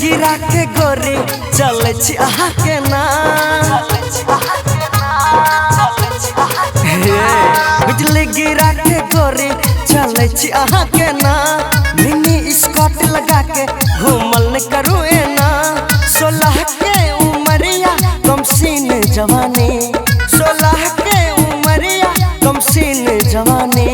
गिरा के गोरी चले छी आहा के ना बिजली गिरा के गोरी चले छी आहा के ना मिनी स्कर्ट लगा के घूमल न करू ना 16 के उमरिया कम सीन जवानी 16 के उमरिया कम सीन जवानी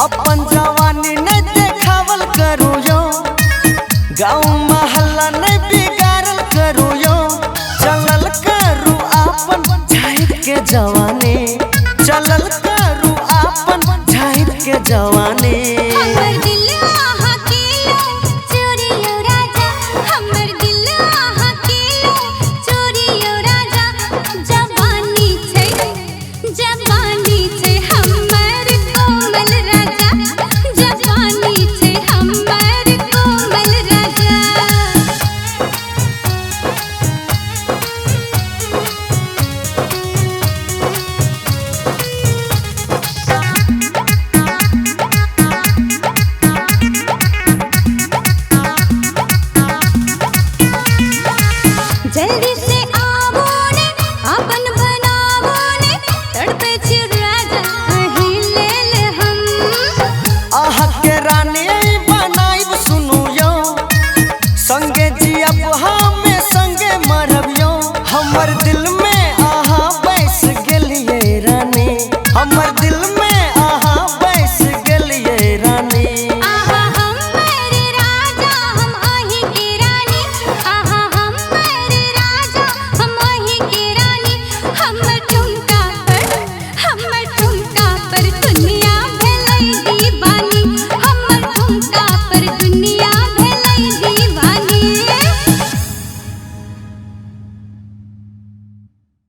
अपन जवानी नहीं देखावल करू यो गाँव महल्ला नहीं बिगाड़ल करू यो चलल करू अपन झाइप के जवानी चलल करू अपन झाइप के जवानी।